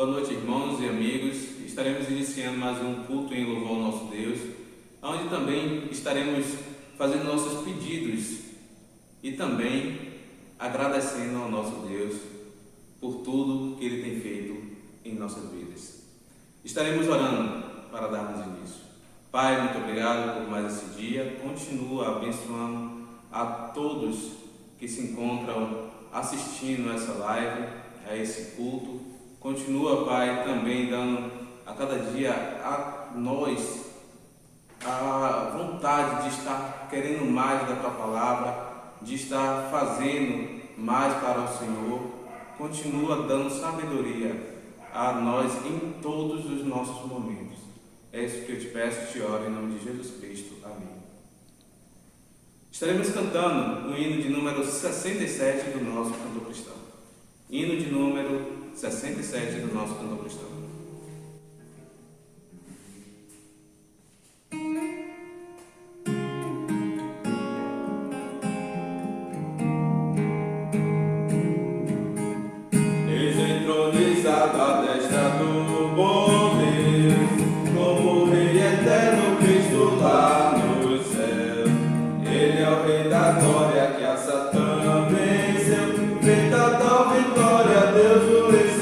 Boa noite, irmãos e amigos. Estaremos iniciando mais um culto em louvor ao nosso Deus, onde também estaremos fazendo nossos pedidos e também agradecendo ao nosso Deus por tudo que Ele tem feito em nossas vidas. Estaremos orando para darmos início. Pai, muito obrigado por mais esse dia. Continua abençoando a todos que se encontram assistindo essa live, a esse culto. Continua, Pai, também dando a cada dia a nós a vontade de estar querendo mais da Tua Palavra, de estar fazendo mais para o Senhor. Continua dando sabedoria a nós em todos os nossos momentos. É isso que eu te peço e te oro em nome de Jesus Cristo. Amém. Estaremos cantando o hino de número 67 do nosso cantor cristão. Hino de número 67 do nosso cantor cristão. Eis entronizado à destra do bom Deus, como Rei eterno Cristo lá no céu. Ele é o Rei da glória que a Satã venceu, feita tal vitória Deus o recebeu.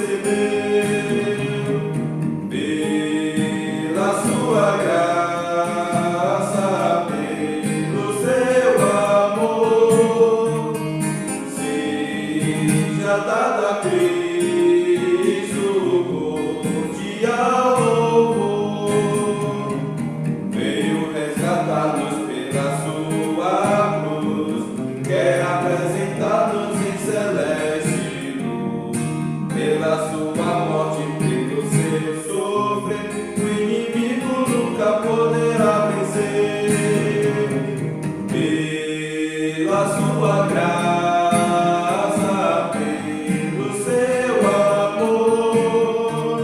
Pela sua graça, pelo seu amor, seja dado a Cristo cordial louvor. Veio resgatar-nos pela sua cruz, quer apresentar-nos em celeste luz. Pela sua morte, pelo seu sofrer, o inimigo nunca poderá vencer. Pela sua graça, pelo seu amor,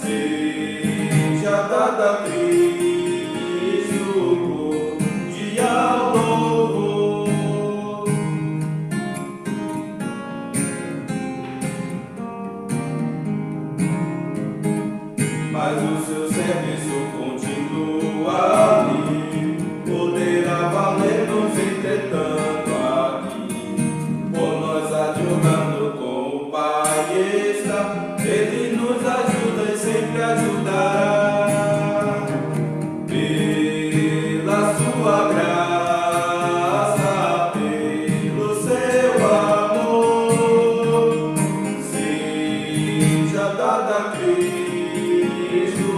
seja dada a Cristo cordial louvor. Mas o seu serviço continua ali, poderá valer-nos entretanto aqui. Por nós adjurando com o Pai está, Ele nos ajuda e sempre ajudará. Pela sua graça, pelo seu amor, seja dada a Cristo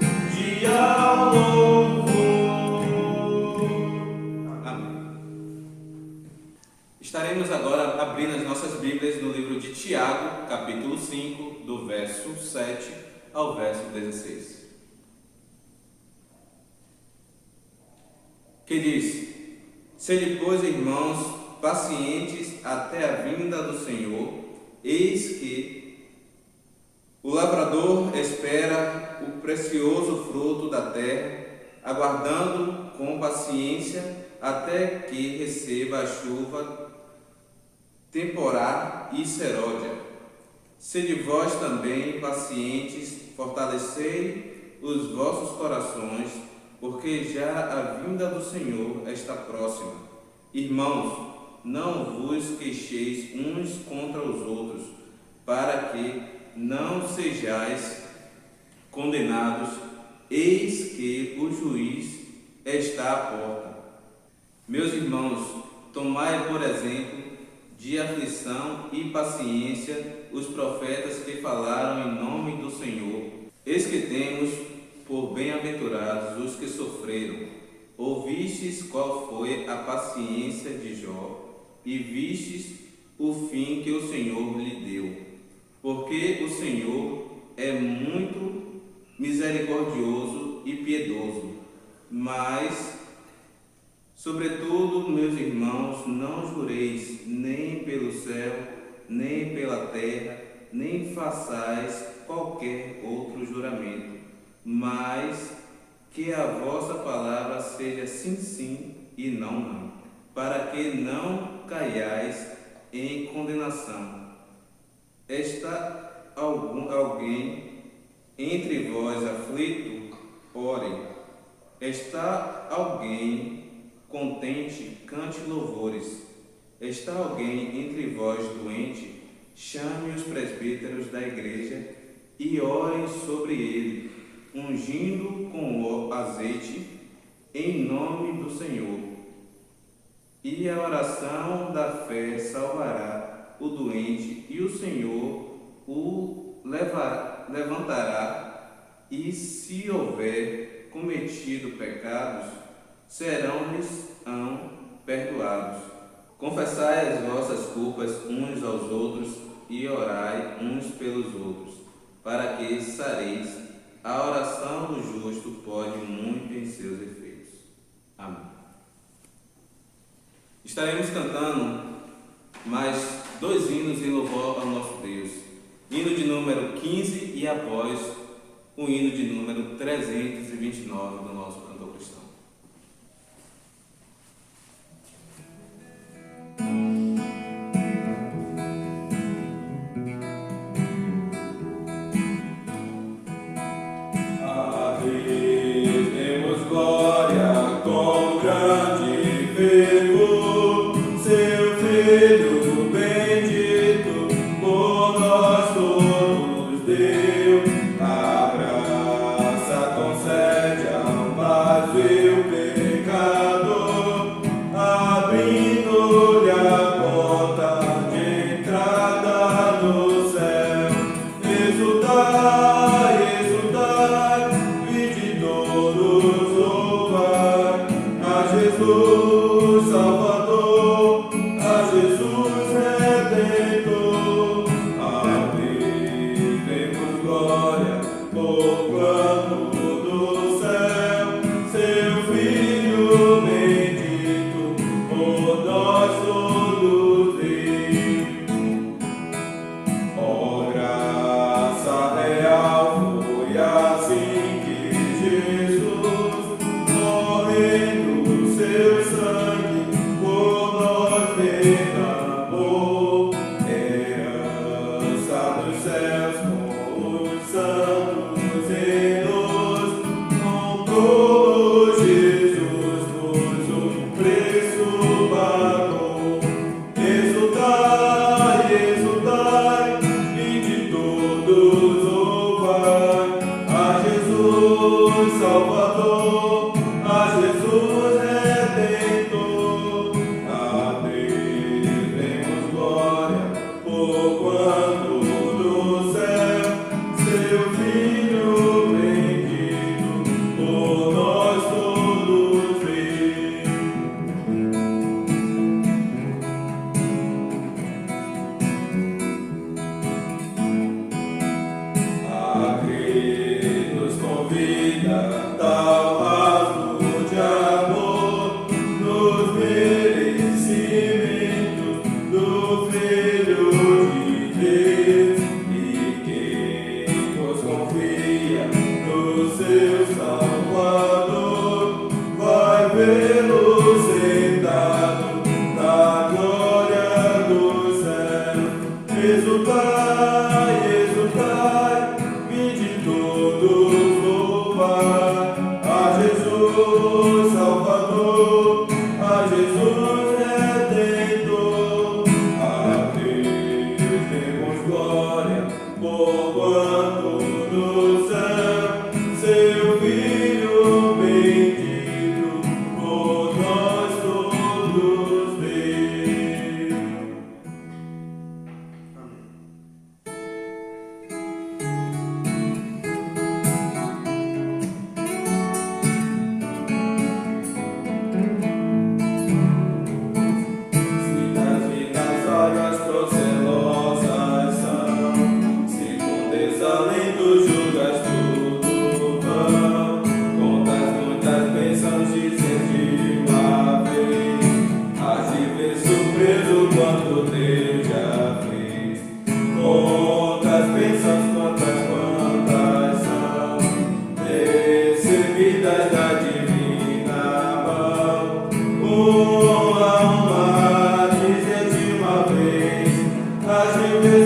cordial louvor. Amém. Estaremos agora abrindo as nossas Bíblias no livro de Tiago, capítulo 5, do verso 7 ao verso 16. Que diz: Sede, pois, irmãos, pacientes até a vinda do Senhor. Eis que o lavrador espera o precioso fruto da terra, aguardando com paciência até que receba a chuva temporá e seródia. Sede vós também pacientes, fortalecei os vossos corações, porque já a vinda do Senhor está próxima. Irmãos, não vos queixeis uns contra os outros, para que não sejais condenados. Eis que o juiz está à porta. Meus irmãos, tomai por exemplo de aflição e paciência os profetas que falaram em nome do Senhor. Eis que temos por bem-aventurados os que sofreram. Ouvistes qual foi a paciência de Jó, e vistes o fim que o Senhor lhe deu. Porque o Senhor é muito misericordioso e piedoso. Mas, sobretudo, meus irmãos, não jureis nem pelo céu, nem pela terra, nem façais qualquer outro juramento, mas que a vossa palavra seja sim, sim e não, não, para que não caiais em condenação. Esta alguém entre vós aflito, ore. Está alguém contente, cante louvores. Está alguém entre vós doente, chame os presbíteros da igreja e orem sobre ele, ungindo com o azeite em nome do Senhor. E a oração da fé salvará o doente, e o Senhor o levantará, e se houver cometido pecados, serão-lhes perdoados. Confessai as vossas culpas uns aos outros e orai uns pelos outros, para que sareis. A oração do justo pode muito em seus efeitos. Amém. Estaremos cantando mais 2 hinos em louvor ao nosso Deus. Hino de número 15 e após o hino de número 329 do nosso cantor cristão.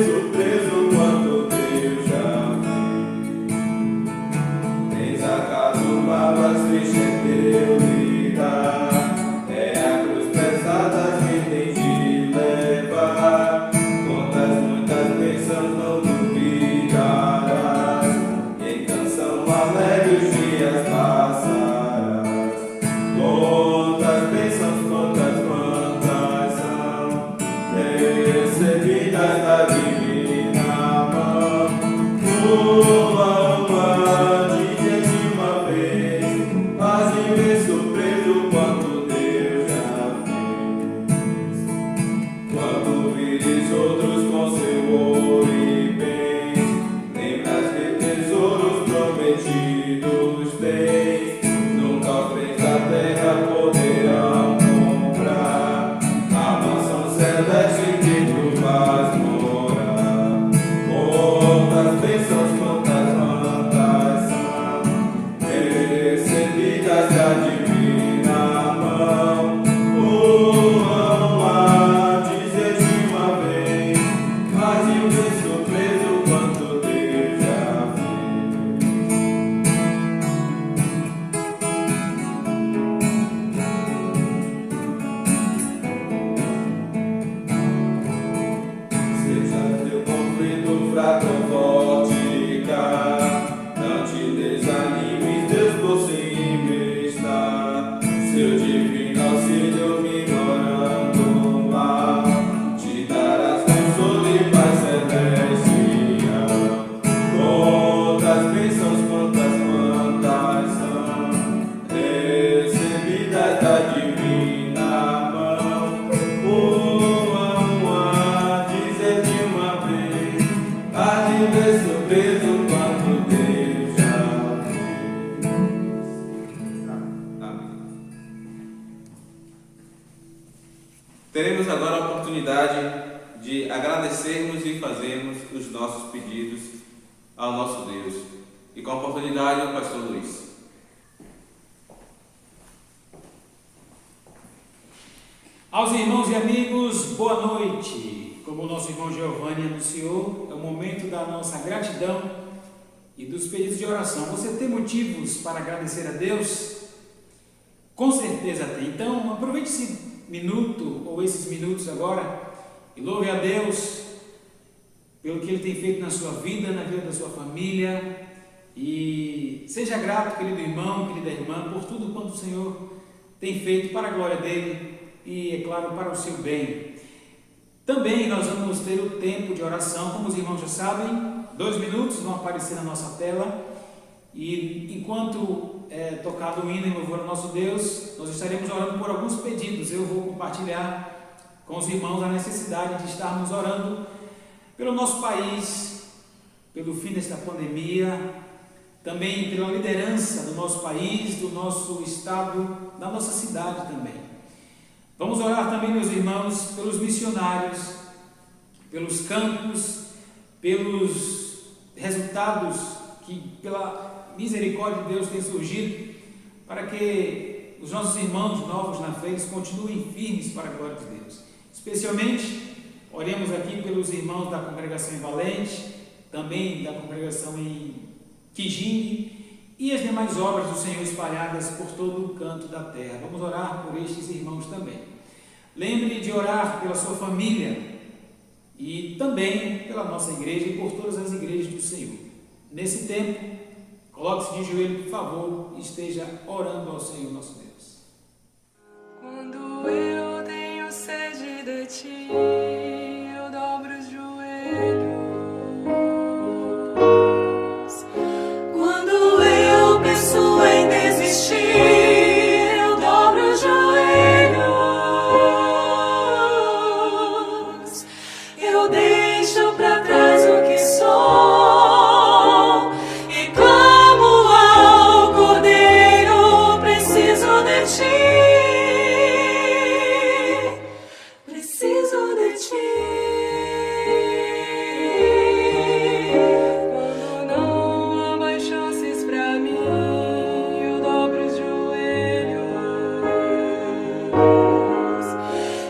Surpreso quando Deus teremos agora a oportunidade de agradecermos e fazermos os nossos pedidos ao nosso Deus. E com a oportunidade, o pastor Luiz. Aos irmãos e amigos, boa noite. Como o nosso irmão Giovanni anunciou, é o momento da nossa gratidão e dos pedidos de oração. Você tem motivos para agradecer a Deus? Com certeza tem. Então, aproveite esse minuto ou esses minutos agora e louve a Deus pelo que Ele tem feito na sua vida, na vida da sua família. E seja grato, querido irmão, querida irmã, por tudo quanto o Senhor tem feito para a glória dEle e, é claro, para o seu bem. Também nós vamos ter o tempo de oração, como os irmãos já sabem, 2 minutos vão aparecer na nossa tela. E enquanto tocado o hino em louvor ao nosso Deus, nós estaremos orando por alguns pedidos. Eu vou compartilhar com os irmãos a necessidade de estarmos orando pelo nosso país, pelo fim desta pandemia, também pela liderança do nosso país, do nosso estado, da nossa cidade também. Vamos orar também, meus irmãos, pelos missionários, pelos campos, pelos resultados que, pela misericórdia de Deus, tem surgido, para que os nossos irmãos novos na fé continuem firmes para a glória de Deus. Especialmente, oremos aqui pelos irmãos da congregação em Valente, também da congregação em Quijingue e as demais obras do Senhor espalhadas por todo o canto da terra. Vamos orar por estes irmãos também. Lembre de orar pela sua família e também pela nossa igreja e por todas as igrejas do Senhor. Nesse tempo, coloque-se de joelho, por favor, e esteja orando ao Senhor nosso Deus. Quando eu tenho sede de ti, eu dobro os joelhos. Quando eu penso em desistir, eu dobro os joelhos. Eu deixo pra trás o que sou e clamo ao Cordeiro, preciso de ti. Preciso de ti. Quando não há mais chances pra mim, eu dobro os joelhos.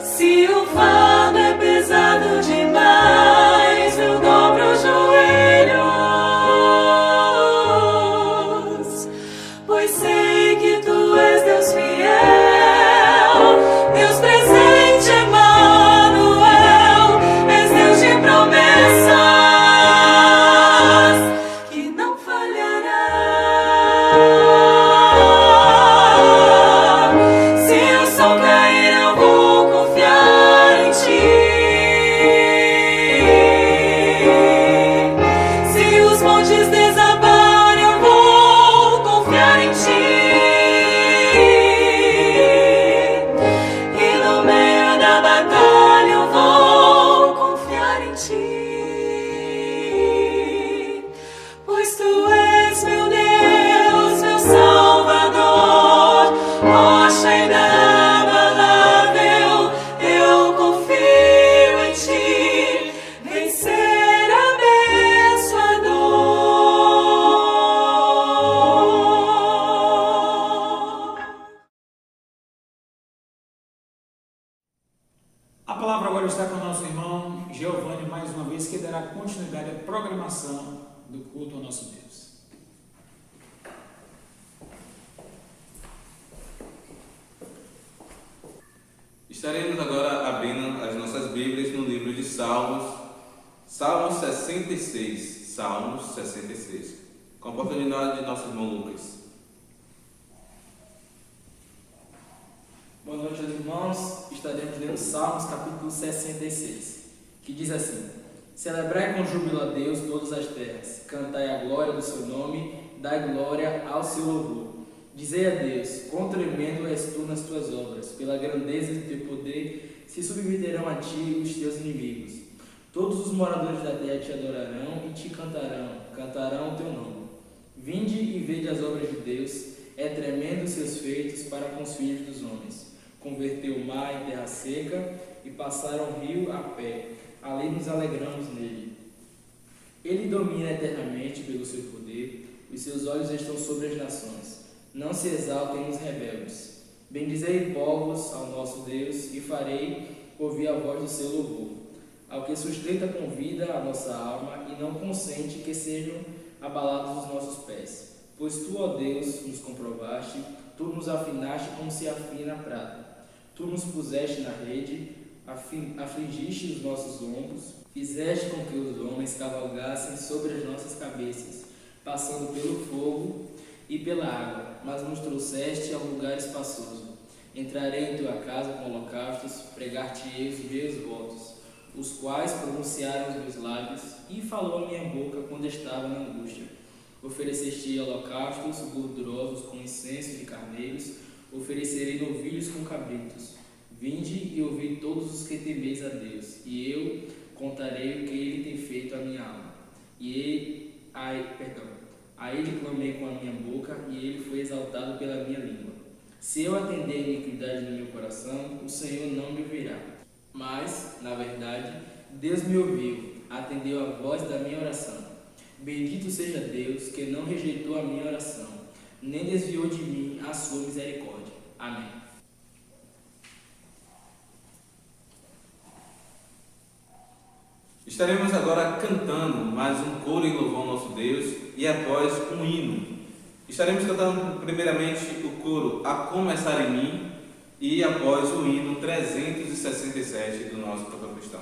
Se o fardo é pesado demais, eu dobro os joelhos. Pois sei que tu és Deus fiel, Deus presente, Emmanuel, és Deus de promessas, que não falhará. Se o sol cair, eu vou confiar em ti. Se os montes desabarem, eu vou confiar em ti. E no meio da batalha eu vou confiar em ti. Pois tu és meu Deus, meu Salvador, rocha inabalável, eu confio em ti, vencer abençoador. A palavra agora está com o nosso irmão Giovanni, mais uma vez, que dará continuidade à programação do culto ao nosso Deus. Estaremos agora abrindo as nossas Bíblias no livro de Salmos, Salmos 66, com a oportunidade de nosso irmão Lucas. Boa noite aos irmãos, estaremos lendo Salmos capítulo 66, que diz assim: Celebrai com júbilo a Deus todas as terras, cantai a glória do seu nome, dai glória ao seu louvor. Dizei a Deus, quão tremendo és tu nas tuas obras, pela grandeza do teu poder se submeterão a ti os teus inimigos. Todos os moradores da terra te adorarão e te cantarão o teu nome. Vinde e vede as obras de Deus, é tremendo os seus feitos para com os filhos dos homens. Converteu o mar em terra seca e passaram o rio a pé. Ali nos alegramos nele. Ele domina eternamente pelo seu poder, os seus olhos estão sobre as nações. Não se exaltem os rebeldes. Bendizei povos ao nosso Deus e farei ouvir a voz do seu louvor. Ao que sustenta com vida a nossa alma e não consente que sejam abalados os nossos pés. Pois tu, ó Deus, nos comprovaste, tu nos afinaste como se afina a prata. Tu nos puseste na rede, afligiste os nossos ombros, fizeste com que os homens cavalgassem sobre as nossas cabeças, passando pelo fogo e pela água, mas nos trouxeste a um lugar espaçoso. Entrarei em tua casa com holocaustos, pregar-te-ei os meus votos, os quais pronunciaram os meus lábios, e falou a minha boca quando estava na angústia. Ofereceste holocaustos gordurosos com incenso de carneiros, oferecerei novilhos com cabritos. Vinde e ouvi todos os que temeis a Deus, e eu contarei o que ele tem feito à minha alma. A ele clamei com a minha boca, e ele foi exaltado pela minha língua. Se eu atender a iniquidade no meu coração, o Senhor não me ouvirá. Mas, na verdade, Deus me ouviu, atendeu a voz da minha oração. Bendito seja Deus, que não rejeitou a minha oração, nem desviou de mim a sua misericórdia. Amém. Estaremos agora cantando mais um coro em louvor ao nosso Deus e após um hino. Estaremos cantando primeiramente o coro A Começar em Mim e após o hino 367 do nosso cantor cristão.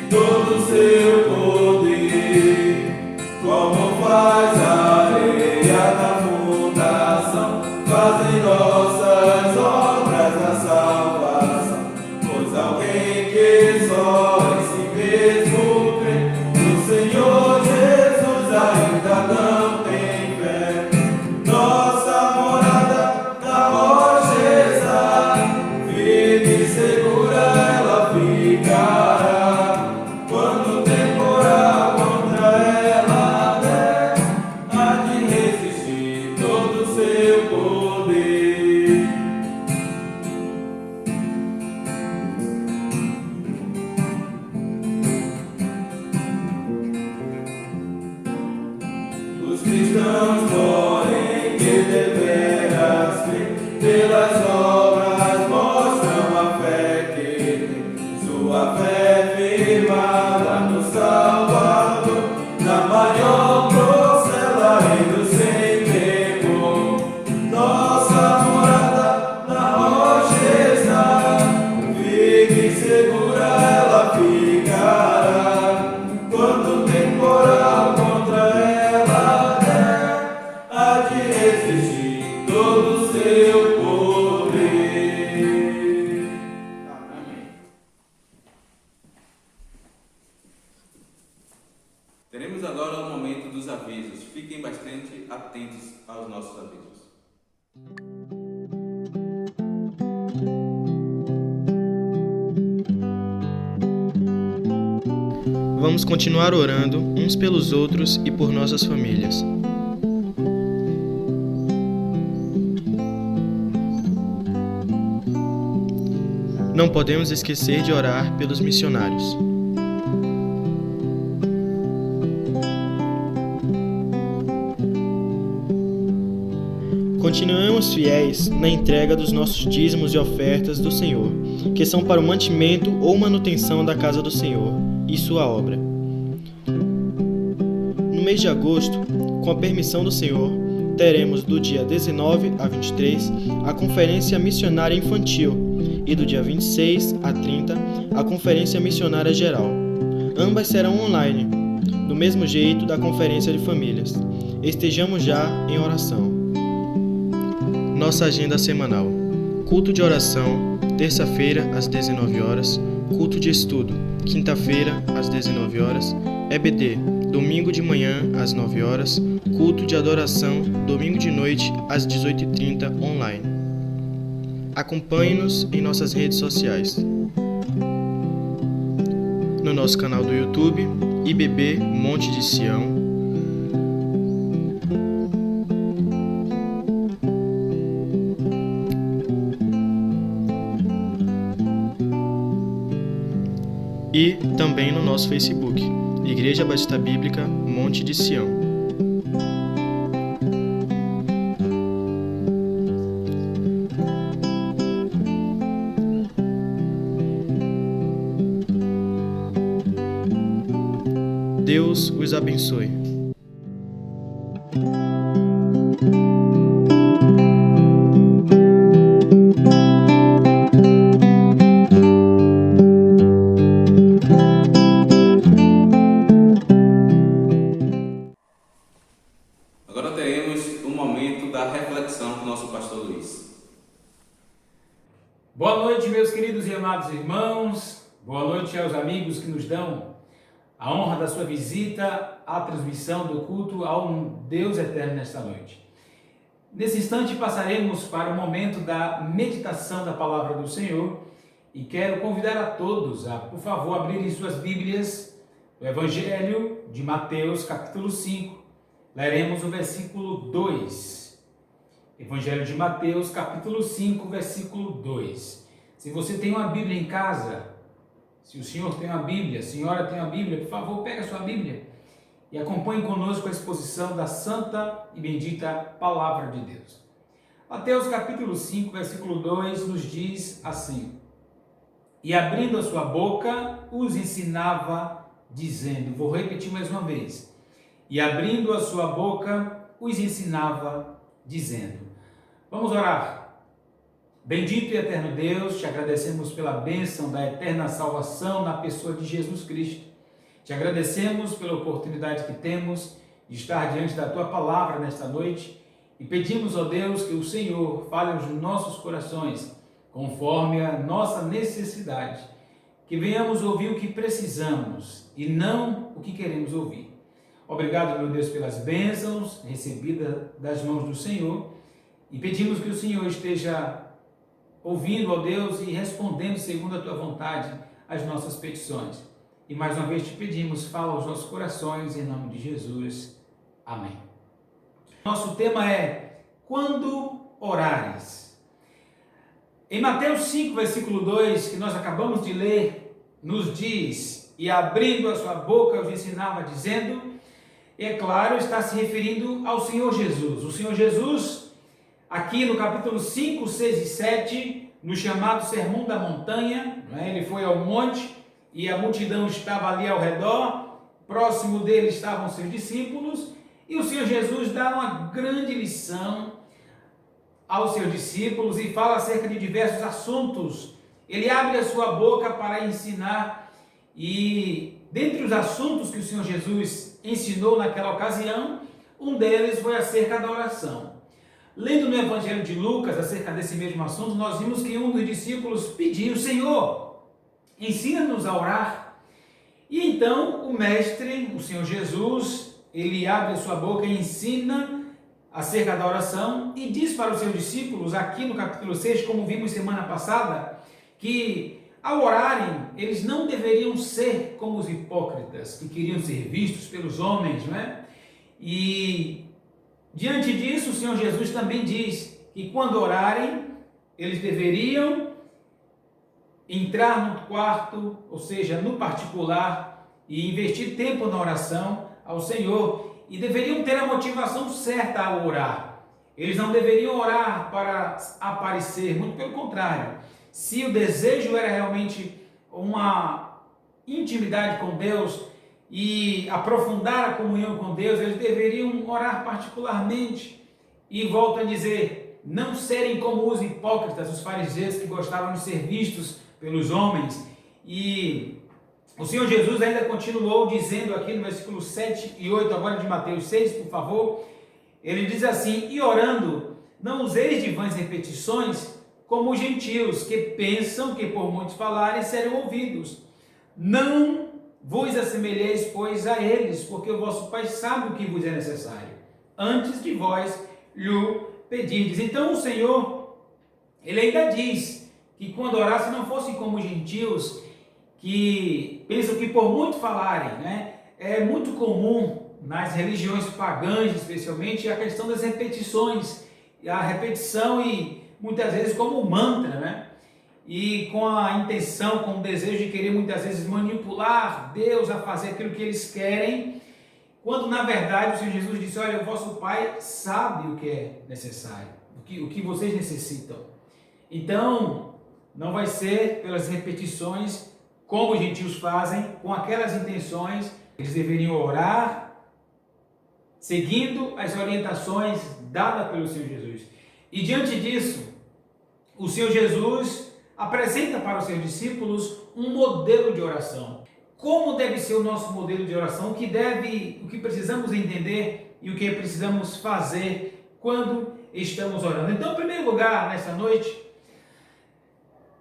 Todo seu povo. firmada no Salvador, na maior procela indo sem temor. Nossa morada na rocha está, firme e segura ela ficará. Quando o temporal contra ela der, há de resistir todo o seu poder. Teremos agora o momento dos avisos. Fiquem bastante atentos aos nossos avisos. Vamos continuar orando uns pelos outros e por nossas famílias. Não podemos esquecer de orar pelos missionários. Continuemos fiéis na entrega dos nossos dízimos e ofertas do Senhor, que são para o mantimento ou manutenção da casa do Senhor e sua obra. No mês de agosto, com a permissão do Senhor, teremos do dia 19 a 23 a Conferência Missionária Infantil e do dia 26 a 30 a Conferência Missionária Geral. Ambas serão online, do mesmo jeito da Conferência de Famílias. Estejamos já em oração. Nossa agenda semanal: culto de oração, terça-feira às 19 horas, culto de estudo, quinta-feira às 19 horas, EBD, domingo de manhã às 9 horas, culto de adoração, domingo de noite às 18h30 online. Acompanhe-nos em nossas redes sociais. No nosso canal do YouTube, IBB Monte de Sião. E também no nosso Facebook, Igreja Batista Bíblica Monte de Sião. Deus os abençoe. Agora teremos o momento da reflexão com o nosso pastor Luiz. Boa noite, meus queridos e amados irmãos. Boa noite aos amigos que nos dão a honra da sua visita à transmissão do culto ao Deus eterno nesta noite. Nesse instante passaremos para o momento da meditação da palavra do Senhor e quero convidar a todos a, por favor, abrirem suas Bíblias no Evangelho de Mateus, capítulo 5. Leremos o versículo 2. Evangelho de Mateus, capítulo 5, versículo 2. Se você tem uma Bíblia em casa, se o senhor tem uma Bíblia, a senhora tem uma Bíblia, por favor, pega a sua Bíblia e acompanhe conosco a exposição da santa e bendita Palavra de Deus. Mateus, capítulo 5, versículo 2, nos diz assim: E abrindo a sua boca, os ensinava, dizendo, vou repetir mais uma vez, e abrindo a sua boca, os ensinava, dizendo. Vamos orar. Bendito e eterno Deus, te agradecemos pela bênção da eterna salvação na pessoa de Jesus Cristo. Te agradecemos pela oportunidade que temos de estar diante da tua palavra nesta noite e pedimos, ó Deus, que o Senhor fale aos nossos corações conforme a nossa necessidade, que venhamos ouvir o que precisamos e não o que queremos ouvir. Obrigado, meu Deus, pelas bênçãos recebidas das mãos do Senhor e pedimos que o Senhor esteja ouvindo, ó Deus, e respondendo segundo a tua vontade as nossas petições. E mais uma vez te pedimos, fala aos nossos corações, em nome de Jesus. Amém. Nosso tema é quando orares. Em Mateus 5, versículo 2, que nós acabamos de ler, nos diz, e abrindo a sua boca os ensinava, dizendo, e é claro, está se referindo ao Senhor Jesus. O Senhor Jesus, aqui no capítulo 5, 6 e 7, no chamado Sermão da Montanha, ele foi ao monte, e a multidão estava ali ao redor, próximo dele estavam seus discípulos, e o Senhor Jesus dá uma grande lição aos seus discípulos e fala acerca de diversos assuntos. Ele abre a sua boca para ensinar, e dentre os assuntos que o Senhor Jesus ensinou naquela ocasião, um deles foi acerca da oração. Lendo no Evangelho de Lucas acerca desse mesmo assunto, nós vimos que um dos discípulos pediu: Senhor, ensina-nos a orar. E então o mestre, o Senhor Jesus, ele abre a sua boca e ensina acerca da oração e diz para os seus discípulos, aqui no capítulo 6, como vimos semana passada, que ao orarem, eles não deveriam ser como os hipócritas, que queriam ser vistos pelos homens, não é? E diante disso, o Senhor Jesus também diz que quando orarem, eles deveriam entrar no quarto, ou seja, no particular, e investir tempo na oração ao Senhor, e deveriam ter a motivação certa ao orar. Eles não deveriam orar para aparecer, muito pelo contrário. Se o desejo era realmente uma intimidade com Deus e aprofundar a comunhão com Deus, eles deveriam orar particularmente. E volto a dizer, não serem como os hipócritas, os fariseus que gostavam de ser vistos pelos homens. E o Senhor Jesus ainda continuou dizendo aqui no versículo 7 e 8, agora de Mateus 6, por favor. Ele diz assim: e orando, não useis de vãs repetições, como os gentios, que pensam que por muitos falarem serão ouvidos. Não vos assemelheis, pois, a eles, porque o vosso Pai sabe o que vos é necessário, antes de vós lhe pedirdes. Então o Senhor, ele ainda diz que quando orasse não fossem como os gentios, que pensam que por muito falarem, né? É muito comum nas religiões pagãs, especialmente, a questão das repetições, a repetição e muitas vezes como mantra, né? E com a intenção, com o desejo de querer muitas vezes manipular Deus a fazer aquilo que eles querem, quando na verdade o Senhor Jesus disse: olha, o vosso Pai sabe o que é necessário, o que vocês necessitam. Então, não vai ser pelas repetições como os gentios fazem, com aquelas intenções. Eles deveriam orar seguindo as orientações dadas pelo Senhor Jesus. E diante disso, o Senhor Jesus apresenta para os seus discípulos um modelo de oração. Como deve ser o nosso modelo de oração, o que precisamos entender e o que precisamos fazer quando estamos orando. Então, em primeiro lugar, nessa noite,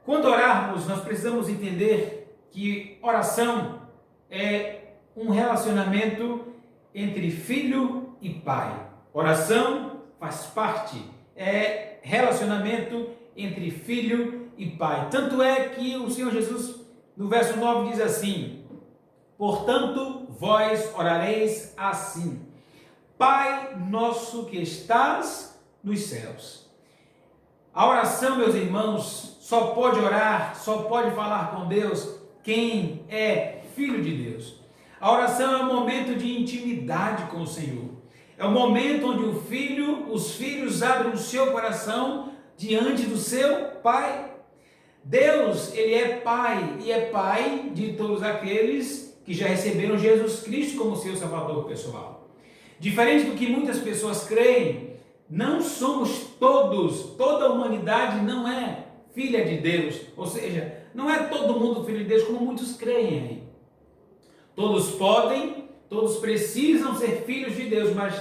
quando orarmos, nós precisamos entender que oração é um relacionamento entre filho e pai. Oração faz parte, é relacionamento entre filho e pai. Tanto é que o Senhor Jesus, no verso 9, diz assim: portanto, vós orareis assim: Pai nosso que estás nos céus. A oração, meus irmãos, só pode orar, só pode falar com Deus quem é filho de Deus. A oração é um momento de intimidade com o Senhor. É o momento onde os filhos abrem o seu coração diante do seu Pai. Deus, ele é Pai, e é Pai de todos aqueles que já receberam Jesus Cristo como seu Salvador pessoal. Diferente do que muitas pessoas creem, não somos todos, toda a humanidade não é filha de Deus, ou seja, não é todo mundo filho de Deus como muitos creem aí. Todos podem, todos precisam ser filhos de Deus, mas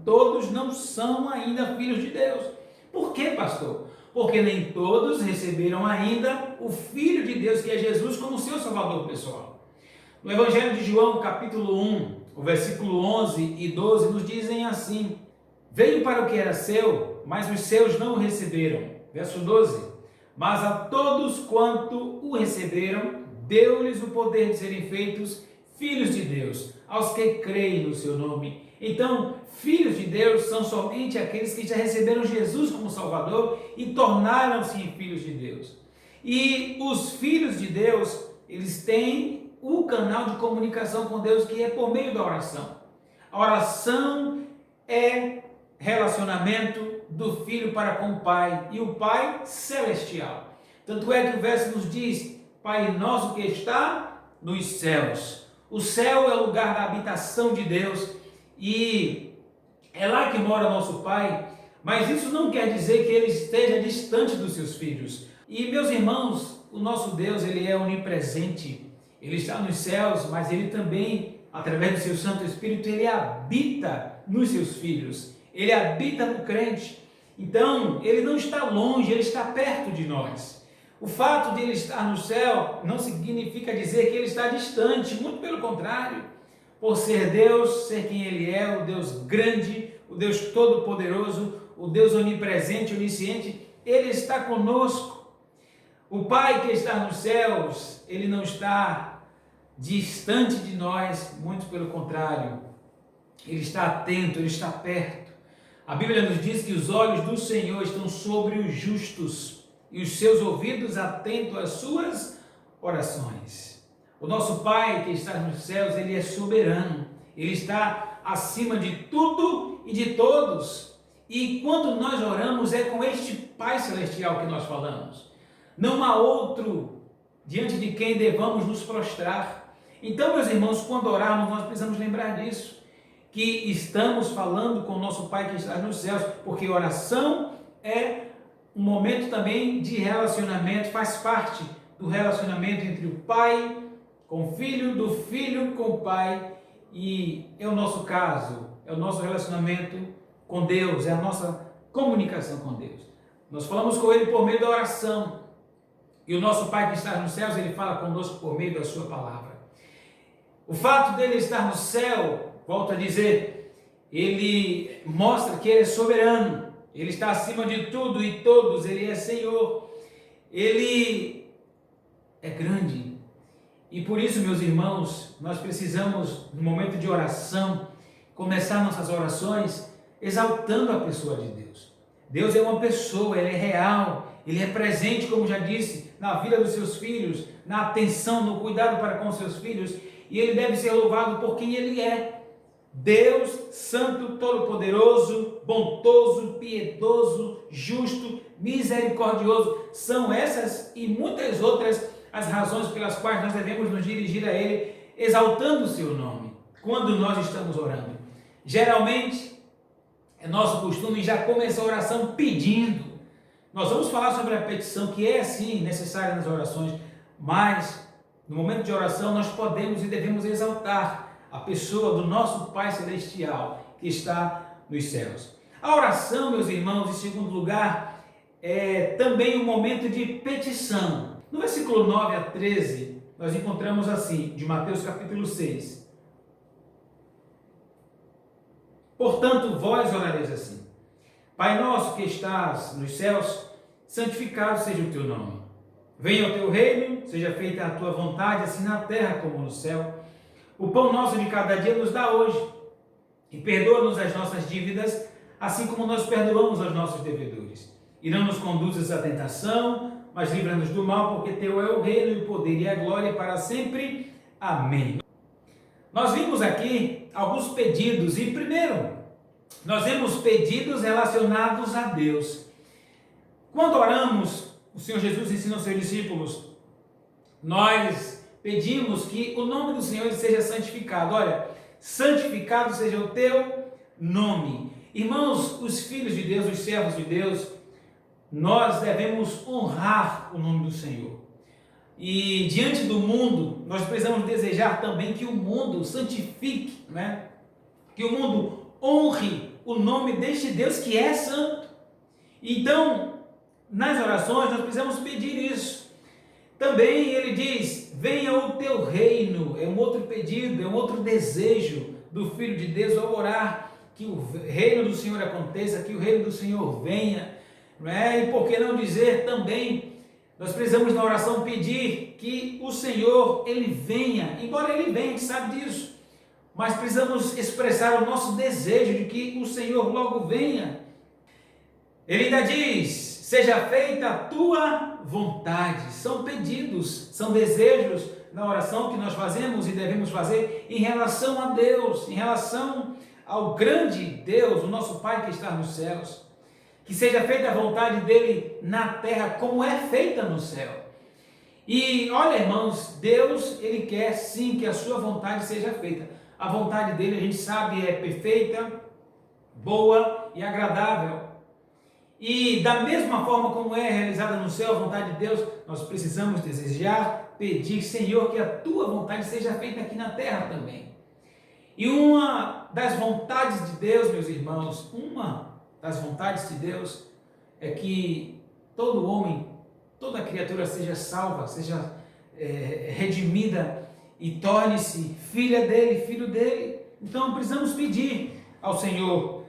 todos não são ainda filhos de Deus. Por quê, pastor? Porque nem todos receberam ainda o Filho de Deus, que é Jesus, como seu Salvador pessoal. No Evangelho de João, capítulo 1, o versículo 11 e 12, nos dizem assim: veio para o que era seu, mas os seus não o receberam. Verso 12: mas a todos quanto o receberam, deu-lhes o poder de serem feitos filhos de Deus, aos que creem no seu nome. Então, filhos de Deus são somente aqueles que já receberam Jesus como Salvador e tornaram-se filhos de Deus. E os filhos de Deus, eles têm o canal de comunicação com Deus, que é por meio da oração. A oração é relacionamento do Filho para com o Pai, e o Pai celestial. Tanto é que o verso nos diz: Pai nosso que está nos céus. O céu é o lugar da habitação de Deus e é lá que mora nosso Pai, mas isso não quer dizer que ele esteja distante dos seus filhos. E, meus irmãos, o nosso Deus, ele é onipresente. Ele está nos céus, mas ele também, através do seu Santo Espírito, ele habita nos seus filhos. Ele habita no crente. Então, ele não está longe, ele está perto de nós. O fato de ele estar no céu não significa dizer que ele está distante, muito pelo contrário. Por ser Deus, ser quem ele é, o Deus grande, o Deus todo-poderoso, o Deus onipresente, onisciente, ele está conosco. O Pai que está nos céus, ele não está distante de nós, muito pelo contrário. Ele está atento, ele está perto. A Bíblia nos diz que os olhos do Senhor estão sobre os justos e os seus ouvidos atentos às suas orações. O nosso Pai que está nos céus, ele é soberano. Ele está acima de tudo e de todos. E quando nós oramos, é com este Pai Celestial que nós falamos. Não há outro diante de quem devamos nos prostrar. Então, meus irmãos, quando orarmos, nós precisamos lembrar disso, que estamos falando com o nosso Pai que está nos céus, porque oração é um momento também de relacionamento, faz parte do relacionamento entre o Pai com o Filho, do Filho com o Pai, e é o nosso caso, é o nosso relacionamento com Deus, é a nossa comunicação com Deus. Nós falamos com Ele por meio da oração, e o nosso Pai que está nos céus, Ele fala conosco por meio da sua palavra. O fato dele estar no céu, volto a dizer, ele mostra que ele é soberano, ele está acima de tudo e todos, ele é Senhor, ele é grande. E por isso, meus irmãos, nós precisamos, no momento de oração, começar nossas orações exaltando a pessoa de Deus. Deus é uma pessoa, ele é real, ele é presente, como já disse, na vida dos seus filhos, na atenção, no cuidado para com seus filhos, e ele deve ser louvado por quem ele é. Deus, santo, todo-poderoso, bondoso, piedoso, justo, misericordioso. São essas e muitas outras as razões pelas quais nós devemos nos dirigir a Ele, exaltando o seu nome, quando nós estamos orando. Geralmente, é nosso costume já começar a oração pedindo. Nós vamos falar sobre a petição, que é sim necessária nas orações, mas no momento de oração nós podemos e devemos exaltar a pessoa do nosso Pai Celestial que está nos céus. A oração, meus irmãos, em segundo lugar, é também um momento de petição. No versículo 9 a 13, nós encontramos assim, de Mateus capítulo 6. Portanto, vós orareis assim: Pai nosso que estás nos céus, santificado seja o teu nome. Venha o teu reino, seja feita a tua vontade, assim na terra como no céu. O pão nosso de cada dia nos dá hoje, e perdoa-nos as nossas dívidas, assim como nós perdoamos aos nossos devedores. E não nos conduzas à tentação, mas livra-nos do mal, porque teu é o reino, e o poder e a glória para sempre. Amém. Nós vimos aqui alguns pedidos, e primeiro, nós vemos pedidos relacionados a Deus. Quando oramos, o Senhor Jesus ensina aos seus discípulos, nós pedimos que o nome do Senhor seja santificado. Olha, santificado seja o teu nome. Irmãos, os filhos de Deus, os servos de Deus, nós devemos honrar o nome do Senhor. E diante do mundo, nós precisamos desejar também que o mundo santifique, né? Que o mundo honre o nome deste Deus que é santo. Então, nas orações, nós precisamos pedir isso. Também ele diz: venha o teu reino. É um outro pedido, é um outro desejo do Filho de Deus ao orar, que o reino do Senhor aconteça, que o reino do Senhor venha. Não é? E por que não dizer também, nós precisamos na oração pedir que o Senhor, ele venha, embora ele venha, a gente sabe disso, mas precisamos expressar o nosso desejo de que o Senhor logo venha. Ele ainda diz: seja feita a tua vontade. São pedidos, são desejos na oração que nós fazemos e devemos fazer em relação a Deus, em relação ao grande Deus, o nosso Pai que está nos céus. Que seja feita a vontade dele na terra como é feita no céu. E olha, irmãos, Deus, Ele quer sim que a sua vontade seja feita. A vontade dele, a gente sabe, é perfeita, boa e agradável. E da mesma forma como é realizada no céu a vontade de Deus, nós precisamos desejar, pedir, Senhor, que a tua vontade seja feita aqui na terra também. E uma das vontades de Deus, meus irmãos, uma das vontades de Deus é que todo homem, toda criatura seja salva, seja redimida e torne-se filha dele, filho dele. Então precisamos pedir ao Senhor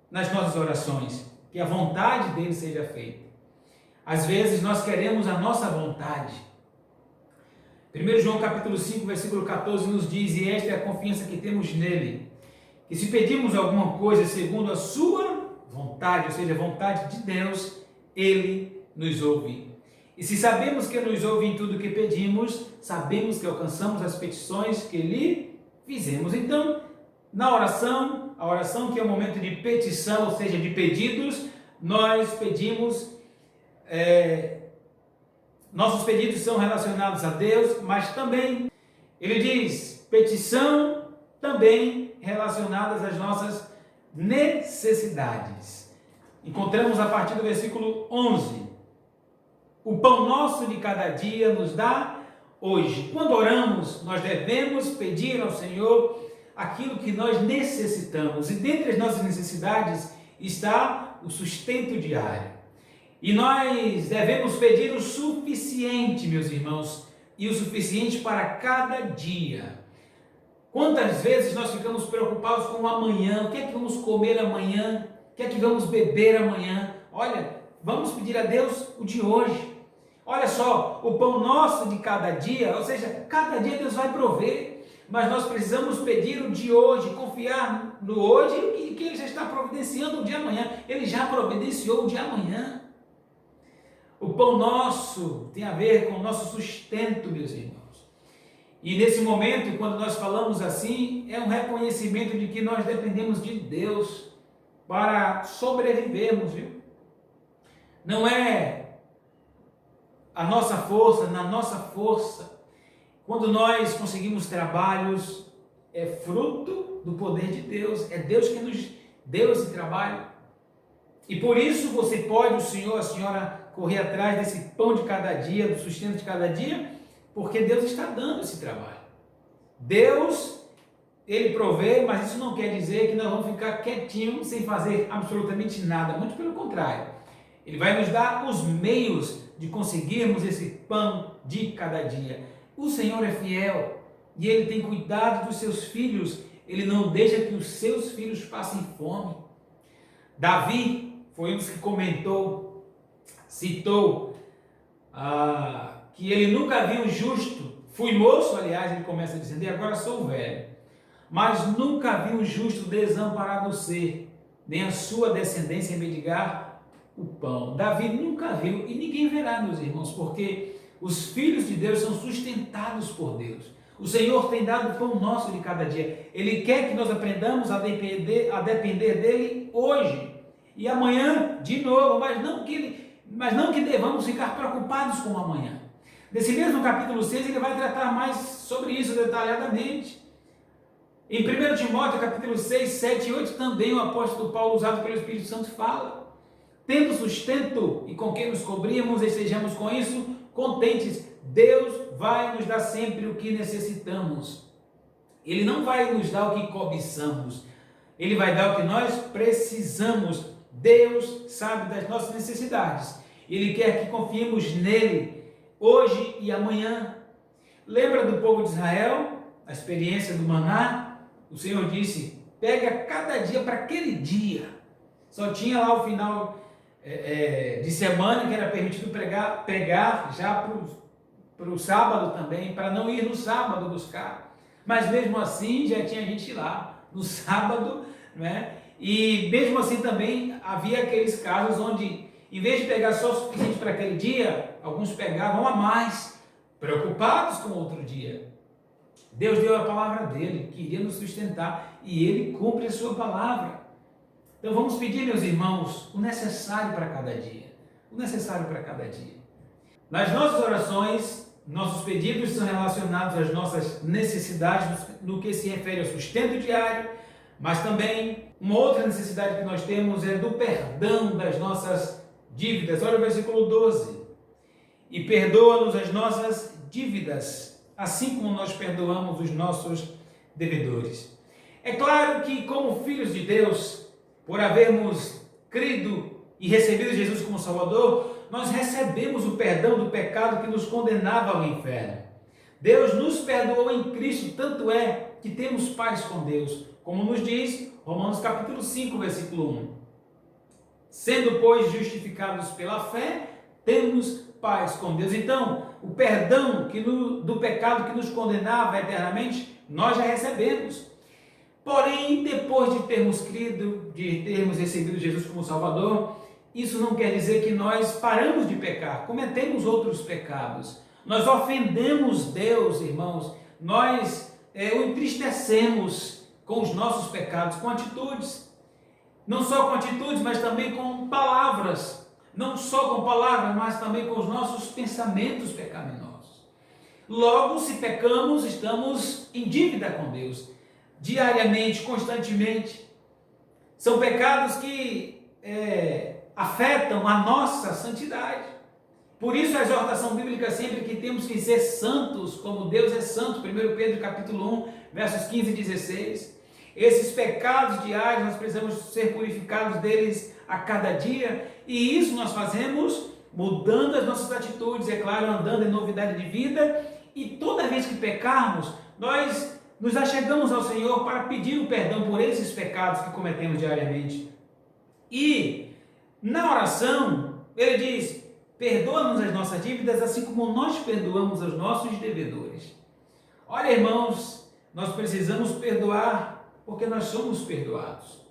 nas nossas orações que a vontade dele seja feita. Às vezes nós queremos a nossa vontade. 1 João capítulo 5, versículo 14 nos diz: e esta é a confiança que temos nele, que se pedirmos alguma coisa segundo a sua vontade, ou seja, a vontade de Deus, ele nos ouve. E se sabemos que nos ouve em tudo o que pedimos, sabemos que alcançamos as petições que lhe fizemos. Então, na oração, a oração que é o momento de petição, ou seja, de pedidos, nós pedimos, nossos pedidos são relacionados a Deus, mas também, ele diz, petição também relacionadas às nossas necessidades. Encontramos a partir do versículo 11, o pão nosso de cada dia nos dá hoje. Quando oramos, nós devemos pedir ao Senhor aquilo que nós necessitamos, e dentre as nossas necessidades está o sustento diário. E nós devemos pedir o suficiente, meus irmãos, e o suficiente para cada dia. Quantas vezes nós ficamos preocupados com o amanhã, o que é que vamos comer amanhã, o que é que vamos beber amanhã? Olha, vamos pedir a Deus o de hoje. Olha só, o pão nosso de cada dia, ou seja, cada dia Deus vai prover, mas nós precisamos pedir o de hoje, confiar no hoje e que Ele já está providenciando o de amanhã. Ele já providenciou o de amanhã. O pão nosso tem a ver com o nosso sustento, meus irmãos. E nesse momento, quando nós falamos assim, é um reconhecimento de que nós dependemos de Deus para sobrevivermos, viu? Não é a nossa força, na nossa força. Quando nós conseguimos trabalhos, é fruto do poder de Deus. É Deus que nos deu esse trabalho. E por isso você pode, o senhor, a senhora, correr atrás desse pão de cada dia, do sustento de cada dia, porque Deus está dando esse trabalho. Deus, Ele provê, mas isso não quer dizer que nós vamos ficar quietinhos sem fazer absolutamente nada. Muito pelo contrário. Ele vai nos dar os meios de conseguirmos esse pão de cada dia. O Senhor é fiel e Ele tem cuidado dos seus filhos. Ele não deixa que os seus filhos passem fome. Davi foi um dos que citou que ele nunca viu um justo. Fui moço, aliás, ele começa dizendo, e agora sou velho. Mas nunca vi um justo desamparado ser, nem a sua descendência mendigar o pão. Davi nunca viu, e ninguém verá, meus irmãos, porque os filhos de Deus são sustentados por Deus. O Senhor tem dado o pão nosso de cada dia. Ele quer que nós aprendamos a depender dele hoje. E amanhã, de novo, mas não que devamos ficar preocupados com o amanhã. Nesse mesmo capítulo 6, ele vai tratar mais sobre isso detalhadamente. Em 1 Timóteo, capítulo 6, 7 e 8, também o apóstolo Paulo, usado pelo Espírito Santo, fala: tendo sustento e com quem nos cobrimos, estejamos com isso contentes. Deus vai nos dar sempre o que necessitamos. Ele não vai nos dar o que cobiçamos. Ele vai dar o que nós precisamos. Deus sabe das nossas necessidades. Ele quer que confiemos nele hoje e amanhã. Lembra do povo de Israel? A experiência do maná? O Senhor disse, pega cada dia para aquele dia. Só tinha lá o final de semana que era permitido pegar já para o sábado também, para não ir no sábado buscar. Mas mesmo assim já tinha gente lá no sábado, né? E mesmo assim também havia aqueles casos onde, em vez de pegar só o suficiente para aquele dia, alguns pegavam a mais, preocupados com outro dia. Deus deu a palavra dele, queria nos sustentar, e ele cumpre a sua palavra. Então vamos pedir, meus irmãos, o necessário para cada dia. O necessário para cada dia. Nas nossas orações, nossos pedidos são relacionados às nossas necessidades no que se refere ao sustento diário, mas também uma outra necessidade que nós temos é do perdão das nossas dívidas. Olha o versículo 12. E perdoa-nos as nossas dívidas, assim como nós perdoamos os nossos devedores. É claro que, como filhos de Deus, por havermos crido e recebido Jesus como Salvador, nós recebemos o perdão do pecado que nos condenava ao inferno. Deus nos perdoou em Cristo, tanto é que temos paz com Deus, como nos diz Romanos capítulo 5, versículo 1. Sendo, pois, justificados pela fé, temos paz com Deus. Então, o perdão do pecado que nos condenava eternamente, nós já recebemos. Porém, depois de termos crido, de termos recebido Jesus como Salvador, isso não quer dizer que nós paramos de pecar, cometemos outros pecados. Nós ofendemos Deus, irmãos, nós o entristecemos com os nossos pecados, com atitudes. Não só com atitudes, mas também com palavras. Não só com palavras, mas também com os nossos pensamentos pecaminosos. Logo, se pecamos, estamos em dívida com Deus. Diariamente, constantemente. São pecados que afetam a nossa santidade. Por isso a exortação bíblica sempre que temos que ser santos, como Deus é santo, 1 Pedro capítulo 1, versos 15 e 16. Esses pecados diários, nós precisamos ser purificados deles a cada dia, e isso nós fazemos mudando as nossas atitudes, é claro, andando em novidade de vida, e toda vez que pecarmos, nós nos achegamos ao Senhor para pedir o perdão por esses pecados que cometemos diariamente. E na oração, ele diz: perdoa-nos as nossas dívidas, assim como nós perdoamos aos nossos devedores. Olha, irmãos, nós precisamos perdoar porque nós somos perdoados.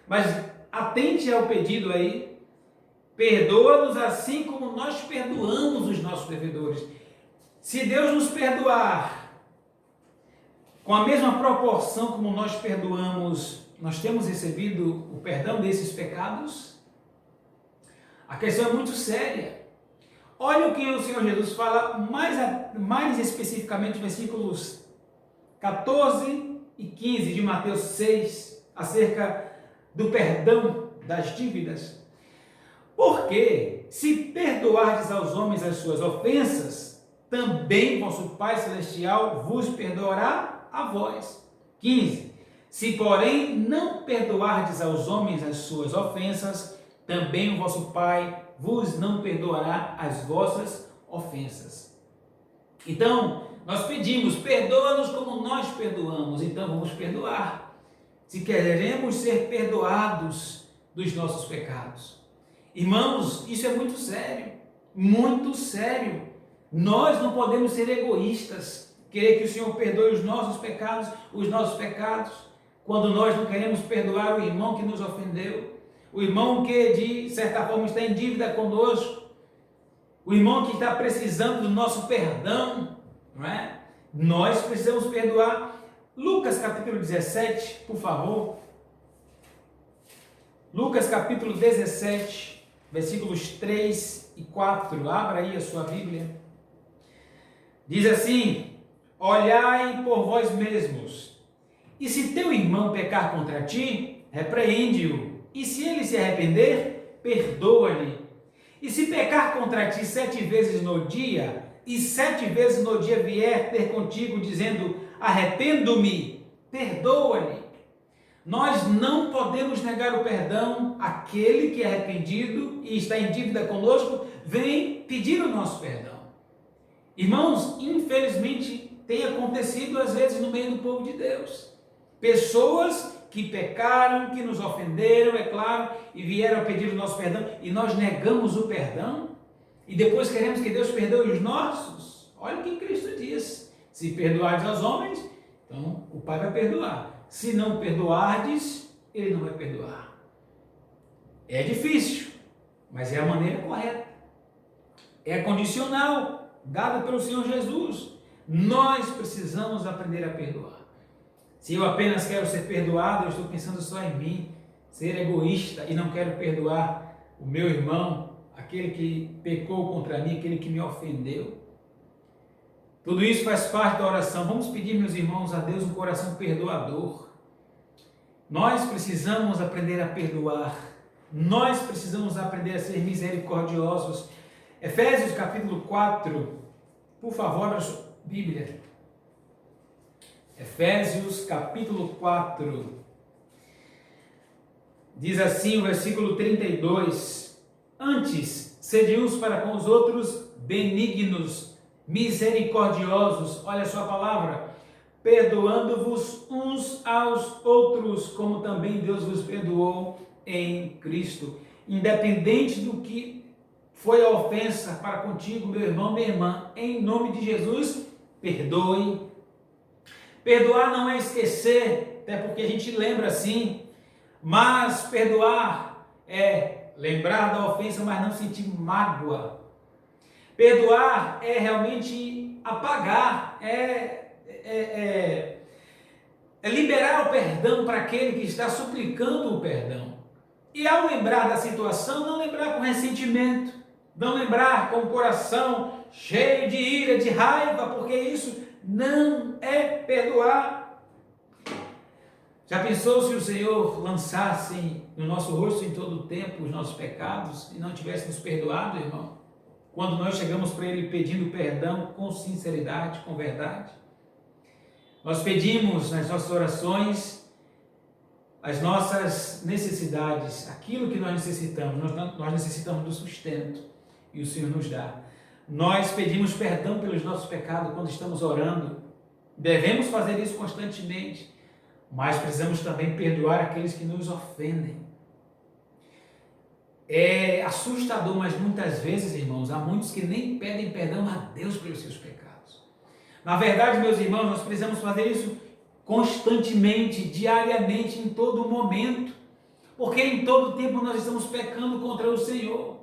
Mas atente ao pedido aí: perdoa-nos assim como nós perdoamos os nossos devedores. Se Deus nos perdoar com a mesma proporção como nós perdoamos, nós temos recebido o perdão desses pecados? A questão é muito séria. Olha o que o Senhor Jesus fala mais especificamente nos versículos 14 e 15 de Mateus 6, acerca do perdão das dívidas. Porque se perdoardes aos homens as suas ofensas, também vosso Pai Celestial vos perdoará a vós. 15. Se, porém, não perdoardes aos homens as suas ofensas, também o vosso Pai vos não perdoará as vossas ofensas. Então, nós pedimos: perdoa-nos como nós perdoamos. Então, vamos perdoar. Se queremos ser perdoados dos nossos pecados. Irmãos, isso é muito sério. Muito sério. Nós não podemos ser egoístas, querer que o Senhor perdoe os nossos pecados, quando nós não queremos perdoar o irmão que nos ofendeu, o irmão que de certa forma está em dívida conosco, o irmão que está precisando do nosso perdão, não é? Nós precisamos perdoar. Lucas capítulo 17, por favor. Lucas capítulo 17, versículos 3 e 4. Abra aí a sua Bíblia. Diz assim: olhai por vós mesmos, e se teu irmão pecar contra ti, repreende-o, e se ele se arrepender, perdoa-lhe. E se pecar contra ti 7 vezes no dia, e 7 vezes no dia vier ter contigo, dizendo: arrependo-me, perdoa-lhe. Nós não podemos negar o perdão àquele que é arrependido e está em dívida conosco, vem pedir o nosso perdão. Irmãos, infelizmente tem acontecido às vezes no meio do povo de Deus. Pessoas que pecaram, que nos ofenderam, é claro, e vieram a pedir o nosso perdão, e nós negamos o perdão, e depois queremos que Deus perdoe os nossos. Olha o que Cristo diz: se perdoardes aos homens, então o Pai vai perdoar. Se não perdoardes, Ele não vai perdoar. É difícil, mas é a maneira correta. É condicional, dada pelo Senhor Jesus. Nós precisamos aprender a perdoar. Se eu apenas quero ser perdoado, eu estou pensando só em mim, ser egoísta e não quero perdoar o meu irmão, aquele que pecou contra mim, aquele que me ofendeu. Tudo isso faz parte da oração. Vamos pedir, meus irmãos, a Deus um coração perdoador. Nós precisamos aprender a perdoar. Nós precisamos aprender a ser misericordiosos. Efésios capítulo 4, por favor, abra sua Bíblia. Efésios capítulo 4, diz assim o versículo 32, antes, sede uns para com os outros benignos, misericordiosos, olha a sua palavra, perdoando-vos uns aos outros, como também Deus vos perdoou em Cristo. Independente do que foi a ofensa para contigo, meu irmão, minha irmã, em nome de Jesus, perdoe. Perdoar não é esquecer, até porque a gente lembra assim, mas perdoar é lembrar da ofensa, mas não sentir mágoa. Perdoar é realmente apagar, é liberar o perdão para aquele que está suplicando o perdão. E ao lembrar da situação, não lembrar com ressentimento, não lembrar com o coração cheio de ira, de raiva, porque isso não é perdoar. Já pensou se o Senhor lançasse no nosso rosto em todo o tempo os nossos pecados e não tivesse nos perdoado, irmão? Quando nós chegamos para Ele pedindo perdão com sinceridade, com verdade. Nós pedimos nas nossas orações as nossas necessidades, aquilo que nós necessitamos. Nós necessitamos do sustento e o Senhor nos dá. Nós pedimos perdão pelos nossos pecados quando estamos orando. Devemos fazer isso constantemente, mas precisamos também perdoar aqueles que nos ofendem. É assustador, mas muitas vezes, irmãos, há muitos que nem pedem perdão a Deus pelos seus pecados. Na verdade, meus irmãos, nós precisamos fazer isso constantemente, diariamente, em todo momento, porque em todo tempo nós estamos pecando contra o Senhor.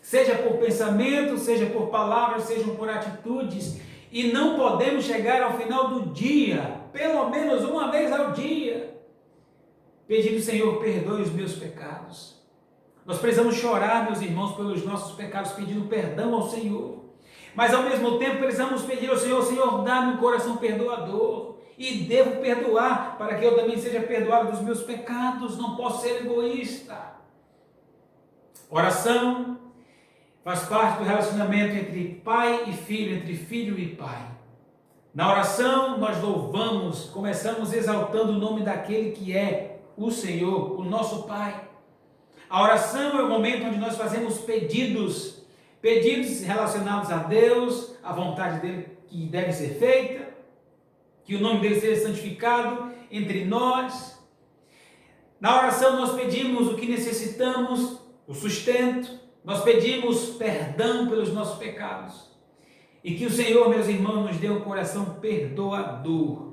Seja por pensamento, seja por palavras, sejam por atitudes, e não podemos chegar ao final do dia, pelo menos uma vez ao dia, pedindo, Senhor, perdoe os meus pecados. Nós precisamos chorar, meus irmãos, pelos nossos pecados, pedindo perdão ao Senhor, mas ao mesmo tempo precisamos pedir ao Senhor, Senhor, dá-me um coração perdoador, e devo perdoar, para que eu também seja perdoado dos meus pecados, não posso ser egoísta. Oração faz parte do relacionamento entre pai e filho, entre filho e pai. Na oração, nós louvamos, começamos exaltando o nome daquele que é o Senhor, o nosso Pai. A oração é o momento onde nós fazemos pedidos relacionados a Deus, a vontade dele que deve ser feita, que o nome dele seja santificado entre nós. Na oração, nós pedimos o que necessitamos, o sustento. Nós pedimos perdão pelos nossos pecados e que o Senhor, meus irmãos, nos dê um coração perdoador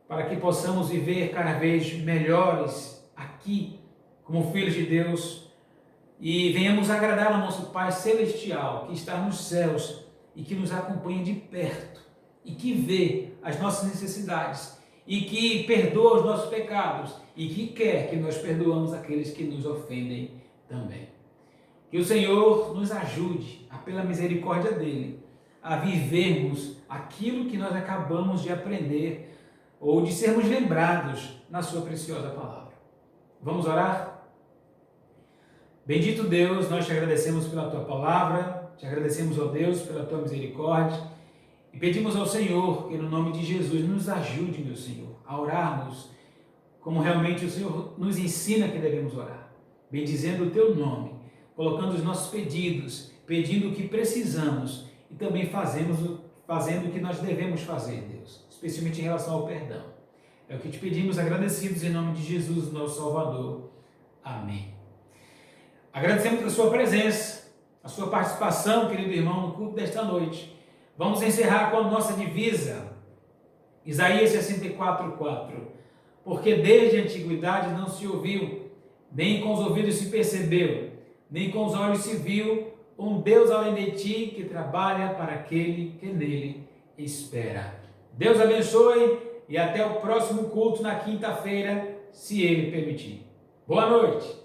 para que possamos viver cada vez melhores aqui como filhos de Deus e venhamos agradar ao nosso Pai Celestial que está nos céus e que nos acompanha de perto e que vê as nossas necessidades e que perdoa os nossos pecados e que quer que nós perdoamos aqueles que nos ofendem também. Que o Senhor nos ajude, pela misericórdia dEle, a vivermos aquilo que nós acabamos de aprender ou de sermos lembrados na sua preciosa palavra. Vamos orar? Bendito Deus, nós te agradecemos pela tua palavra, te agradecemos, ó Deus, pela tua misericórdia e pedimos ao Senhor que no nome de Jesus nos ajude, meu Senhor, a orarmos como realmente o Senhor nos ensina que devemos orar, bendizendo o teu nome, colocando os nossos pedidos, pedindo o que precisamos e também fazendo o que nós devemos fazer, Deus, especialmente em relação ao perdão. É o que te pedimos, agradecidos em nome de Jesus, nosso Salvador. Amém. Agradecemos a sua presença, a sua participação, querido irmão, no culto desta noite. Vamos encerrar com a nossa divisa, Isaías 64:4. Porque desde a antiguidade não se ouviu, nem com os ouvidos se percebeu, nem com os olhos se viu um Deus além de ti que trabalha para aquele que nele espera. Deus abençoe e até o próximo culto na quinta-feira, se Ele permitir. Boa noite.